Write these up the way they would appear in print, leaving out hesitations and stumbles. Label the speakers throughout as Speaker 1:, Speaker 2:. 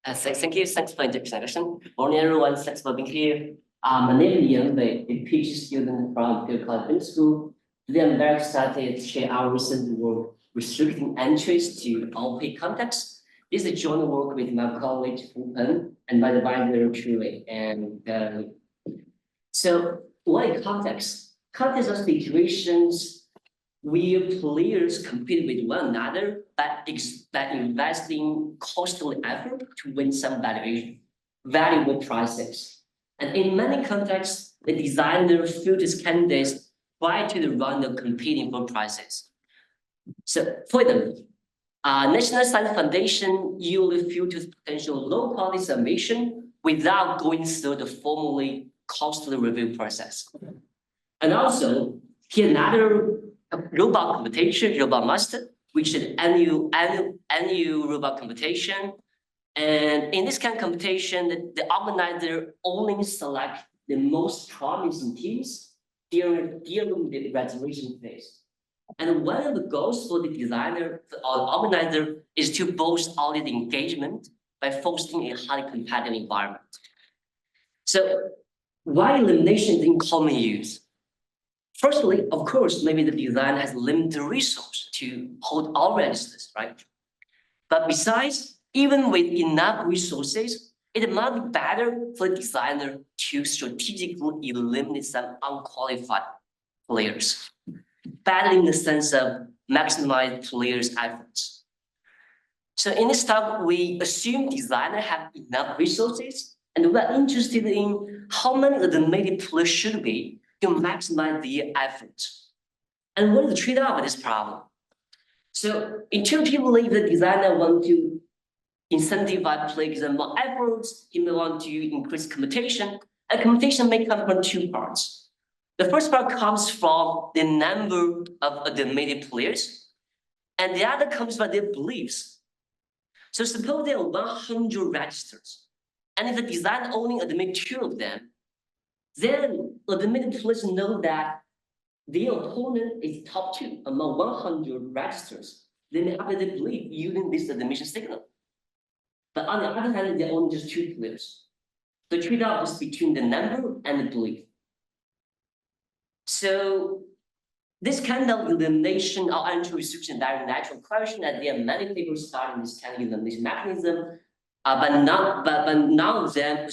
Speaker 1: Thank you. Thanks for the introduction. Morning, everyone. Thanks for being here. My name is Yanwei, a PhD student from the Computation School. Today, I'm very excited to share our recent work restricting entries to opaque context. This is a joint work with my colleague Fupeng and my advisor Chiwei. And so, what is context? Context are situations where players compete with one another by investing costly effort to win some valuable prizes. And in many contexts, the designer filters candidates prior to the round of competing for prizes. So, for example, National Science Foundation usually filters potential low-quality submission without going through the formally costly review process. And also, here another robot computation, robot master, which is annual robot computation. And in this kind of computation, the organizer only select the most promising teams during the reservation phase. And one of the goals for the designer or organizer is to boost audience engagement by fostering a highly competitive environment. So why elimination is in common use? Firstly, of course, maybe the design has limited resource to hold all registers, right? But besides, even with enough resources, it might be better for the designer to strategically eliminate some unqualified players. Better in the sense of maximize players' efforts. So in this talk, we assume designers have enough resources, and we're interested in how many automated players should be to maximize their efforts. And what is the trade-off of this problem? So intuitively, if the designer wants to incentivize players and more efforts, he may want to increase computation. And computation may come from two parts. The first part comes from the number of automated players, and the other comes from their beliefs. So suppose there are 100 registers, and if the designer only automates 2 of them, then automated players know that their opponent is top 2 among 100 registers. They may have the belief using this admission signal. But on the other hand, there are only just 2 players. The trade-off is between the number and the belief. So this kind of elimination or entry restriction direct natural question that there are many people starting this kind of elimination mechanism, but none of them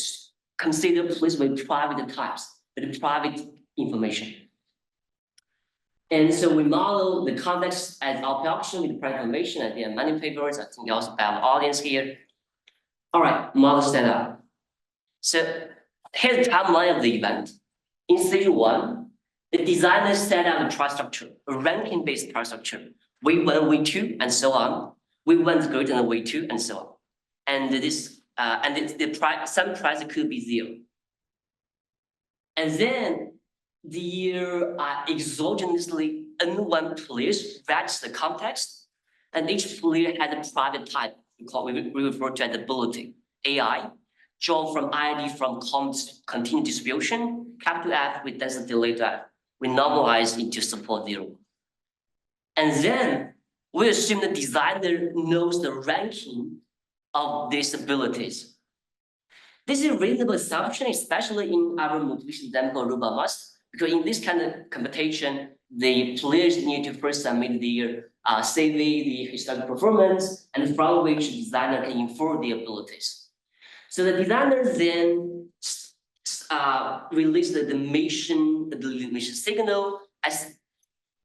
Speaker 1: consider players with private types, with private information. And so we model the context as our option with private information, and there are many papers. I think you also have an audience here. All right, model set up. So here's the timeline of the event. In stage 1, the designer set up a price structure, a ranking-based price structure. We won, we 2, and so on. We won greater than we 2, and so on. And the price, some price could be 0. And then there are exogenously unknown players register the context, and each player has a private type we refer to as ability, AI, drawn from ID from continuous distribution, capital F with density delay to F. We normalize into support 0. And then we assume the designer knows the ranking of these abilities. This is a reasonable assumption, especially in our motivation example, robot master, because in this kind of computation, the players need to first submit their CV, the historical performance, and from which the designer can infer the abilities. So the designer then release the mission signal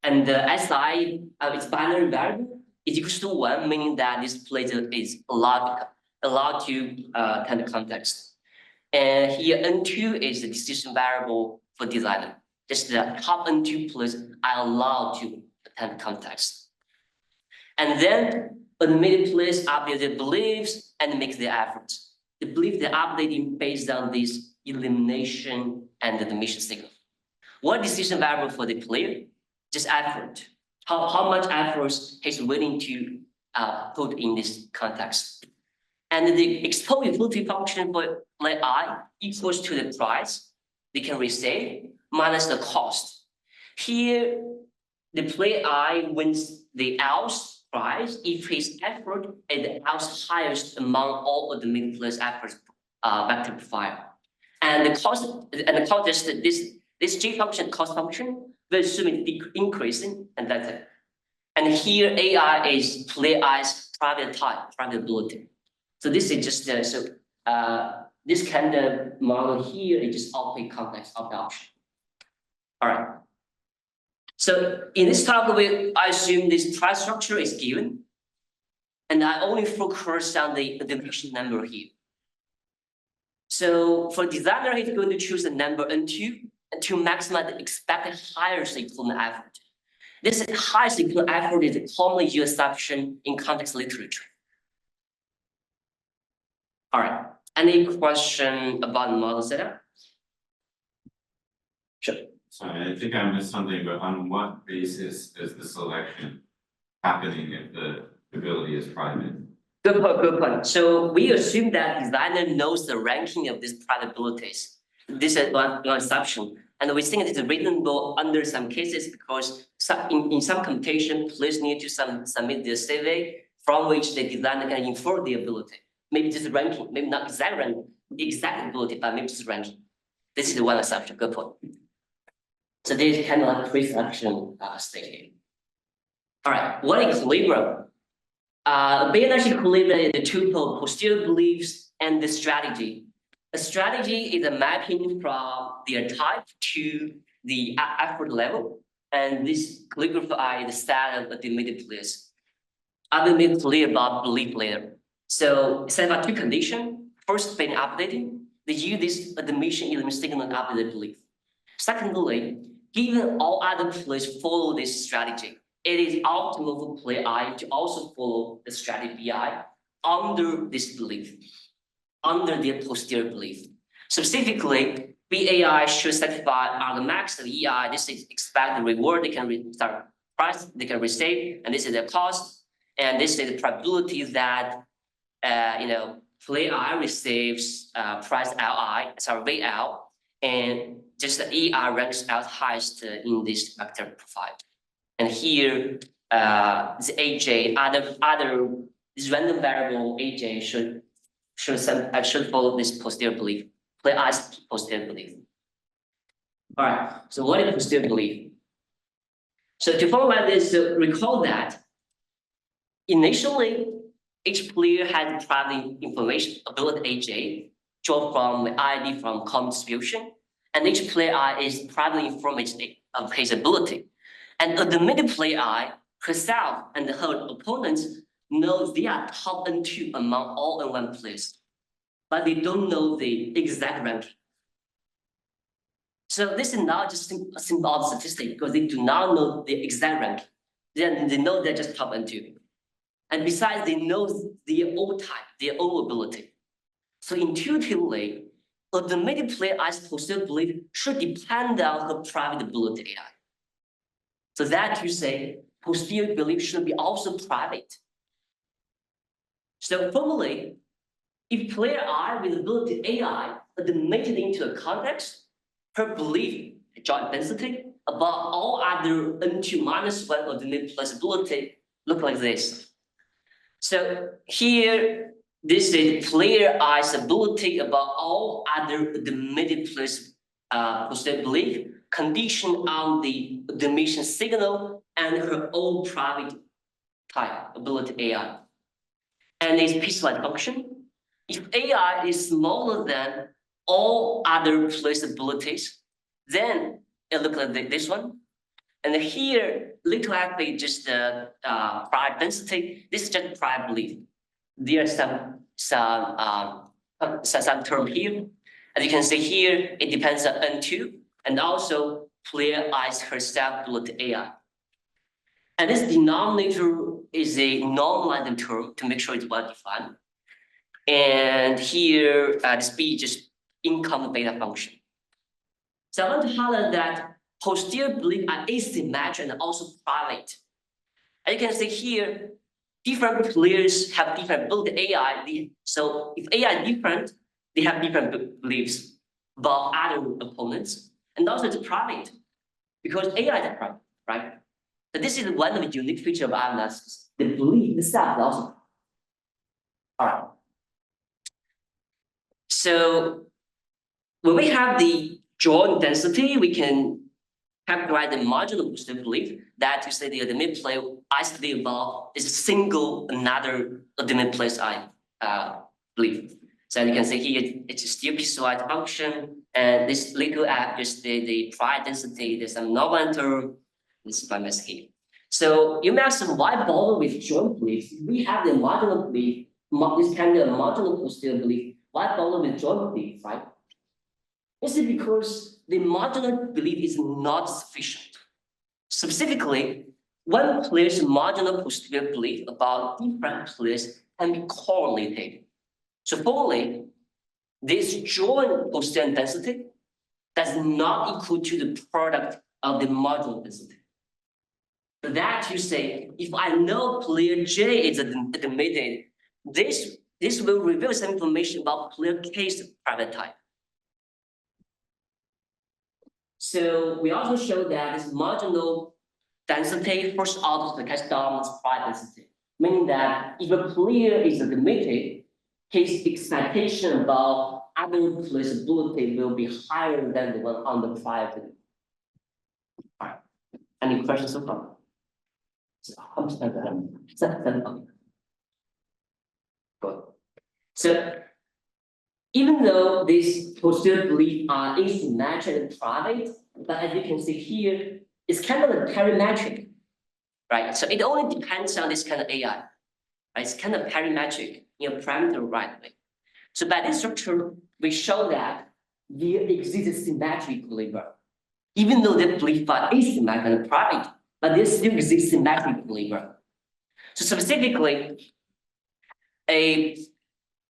Speaker 1: and the SI its binary variable is equal to 1, meaning that this player is allowed to kind of context. And here N2 is the decision variable for designer. Just the top N2 players are allowed to attend context. And then automated players update their beliefs and make their efforts. The belief they're updating based on this elimination and the mission signal. What decision variable for the player? Just effort. How much effort he's willing to put in this context. And the exposability function for like I equals to the price they can receive minus the cost. Here, the player I wins the else prize if his effort is highest among all of the middle players' efforts vector profile. And the cost is this G function cost function will assume it increasing, and that's it. And here AI is player I's private type, private ability. So this is just this kind of model here is just opaque context of the option. All right. So in this talk, I assume this price structure is given, and I only focus on the dimension number here. So for designer, he's going to choose the number N2 to maximize the expected highest equivalent effort. This highest equivalent effort is a commonly used assumption in context literature. All right. Any question about the model setup? Sure.
Speaker 2: Sorry, I think I missed something, but on what basis is the selection happening if the ability is private?
Speaker 1: Good point. So we assume that designer knows the ranking of these private abilities. This is one assumption. And we think it is reasonable under some cases because in some computation, players need to submit their survey from which the designer can infer the ability. Maybe just ranking, maybe not exact ranking, exact ability, but maybe just ranking. This is one assumption. Good point. So this is kind of like pre-selection state here. All right, what is equilibrium? Bayesian equilibrium is the two posterior beliefs and the strategy. A strategy is a mapping from their type to the effort level, and this calligraphy is the stat of the middle players. I will make clear about belief later. So it's about two conditions. First, being updating, they use this admission element signal and update the belief. Secondly, given all other players follow this strategy, it is optimal for player I to also follow the strategy BI under this belief, under their posterior belief. Specifically, BAI should satisfy the max of EI. This is expect the reward they can price they can receive, and this is the cost, and this is the probability that player I receives price LI, sorry VL, and just the EI ranks out highest in this vector profile. And here, the AJ, other this random variable AJ should follow this posterior belief. Play I's posterior belief. All right. So what is posterior belief? So to formulate this, recall that initially each player has private information ability AJ drawn from ID from common distribution, and each player I is private information of his ability. And the middle player I, herself and her opponents know they are top N2 among all N1 players, but they don't know the exact ranking. So this is not just a simple statistic because they do not know the exact ranking. Then they know they're just top N2. And besides, they know their own type, their own ability. So intuitively, the middle player I's posterior belief should depend on her private ability AI. So that you say posterior belief should be also private. So formally, if player I with ability AI admitted into a context, her belief, joint density, about all other N2 minus 1 of the mid plus ability look like this. So here, this is player I's ability about all other the mid plus posterior belief condition on the emission signal and her own private type ability AI. And its piecewise function. If AI is smaller than all other place abilities, then it looks like this one. And here, little actually just the prior density. This is just prior belief. There are some term here. As you can see here, it depends on N2 and also player I's herself ability AI. And this denominator is a normalizing term to make sure it's well defined. And here, this B is just income beta function. So I want to highlight that posterior belief are asymmetric and also private. As you can see here, different players have different ability AI. So if AI is different, they have different beliefs about other opponents. And also it's private because AI is private, right? So this is one of the unique features of our analysis. the belief itself is also. All right. So when we have the joint density, we can characterize the marginal boosted belief that you say the admitted play I study about is a single another admitted place I believe. So you can see here it's still piecewise function, and this little f is the prior density. There's some non-enter. This is my mess here. So you may ask why bother with joint beliefs? We have the marginal belief, this kind of marginal boosted belief. Why bother with joint belief, right? This is because the marginal belief is not sufficient. Specifically, one player's marginal posterior belief about different players can be correlated. So formally, this joint posterior density does not equal to the product of the marginal density. For that, you say, if I know player J is admitted, this will reveal some information about player K's private type. So we also show that this marginal density first order stochastic dominance prior density, meaning that if a player is admitted, his expectation about other players' ability will be higher than the one on the prior. All right. Any questions so far? Good. So even though these posterior beliefs are asymmetric and private, but as you can see here, it's kind of a parametric, right? So it only depends on this kind of AI, right? It's kind of parametric in a parameter right way. So by this structure, we show that there exists symmetric equilibrium. Even though the beliefs are asymmetric and private, but there still exists symmetric equilibrium. So specifically, a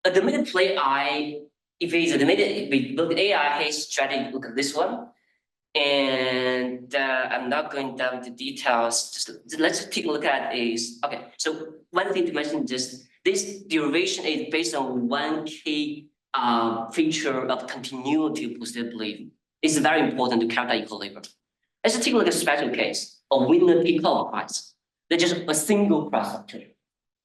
Speaker 1: admitted play I, if it's admitted, we build AI case strategy, look at this one. And I'm not going down into details. Just let's take a look at is okay. So one thing to mention is this derivation is based on one key feature of continuity of posterior belief. It's very important to characterize equilibrium. Let's take a look at a special case of winner equal price. They're just a single price structure.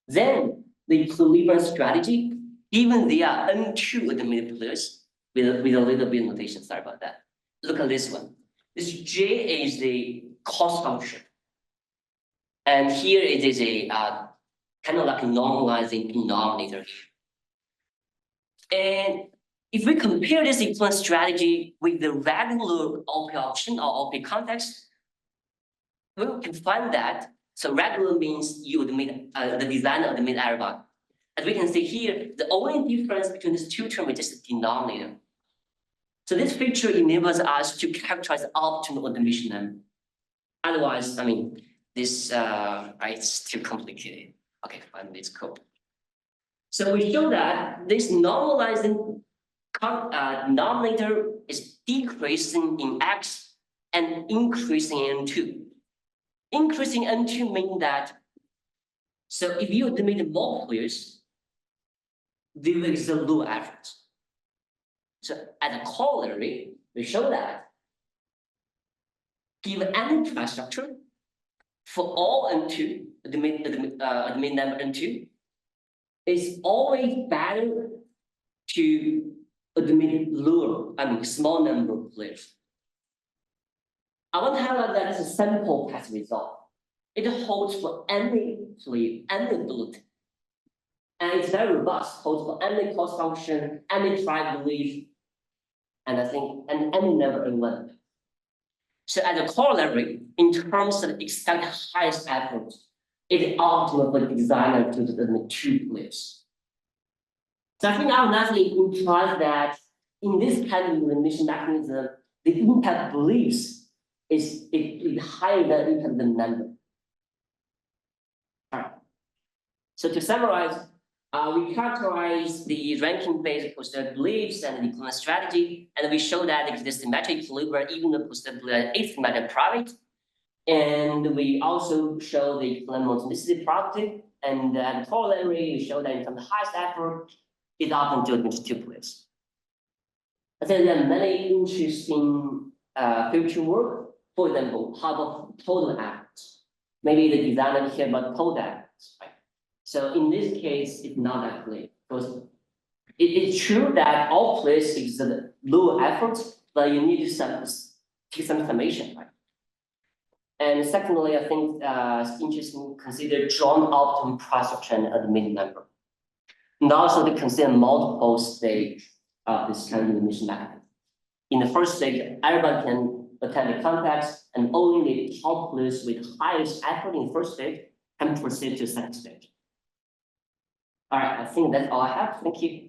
Speaker 1: Then the equilibrium strategy, even they are N2 admitted players with a little bit of notation. Sorry about that. Look at this one. This J is the cost function. And here it is a kind of like a normalizing denominator here. And if we compare this influence strategy with the regular OP option or OP context, we can find that. So regular means you admit the designer admit everybody. As we can see here, the only difference between these two terms is just the denominator. So this feature enables us to characterize the optimal admission number. Otherwise, I mean, this it's too complicated. Okay, fine, it's cool. So we show that this normalizing denominator is decreasing in X and increasing in N2. Increasing N2 means that, so if you admit more players, there is a low effort. So as a corollary, we show that given any price structure for all N2, admit number N2, it's always better to admit lower, small number of players. I want to highlight that it's a simple test result. It holds for any player, any ability. And it's very robust, holds for any cost function, any price belief, and I think any number in one. So as a corollary, in terms of expect highest effort, it is optimal for the designer to admit two players. So I think I would naturally imply that in this kind of elimination mechanism, the impact beliefs is higher than impact of the number. All right. So to summarize, we characterize the ranking-based posterior beliefs and the equivalent strategy, and we show that there exists symmetric equilibrium even the posterior belief is asymmetric private. And we also show the equivalent multiplicity property, and as a corollary, we show that in terms of highest effort, it often deals with two players. I think there are many interesting future work. For example, how about total effort? Maybe the designer care about total effort. mappings, right? So in this case, it's not that clear, because it's true that all place is the low effort, but you need to take some summation, right? And secondly, I think it's interesting to consider joint optimum price of chain as the main number. And also to consider multiple stage of this kind of elimination mechanism. In the first stage, everybody can attend the context, and only the top place with highest effort in the first stage can proceed to second stage. All right, I think that's all I have. Thank you.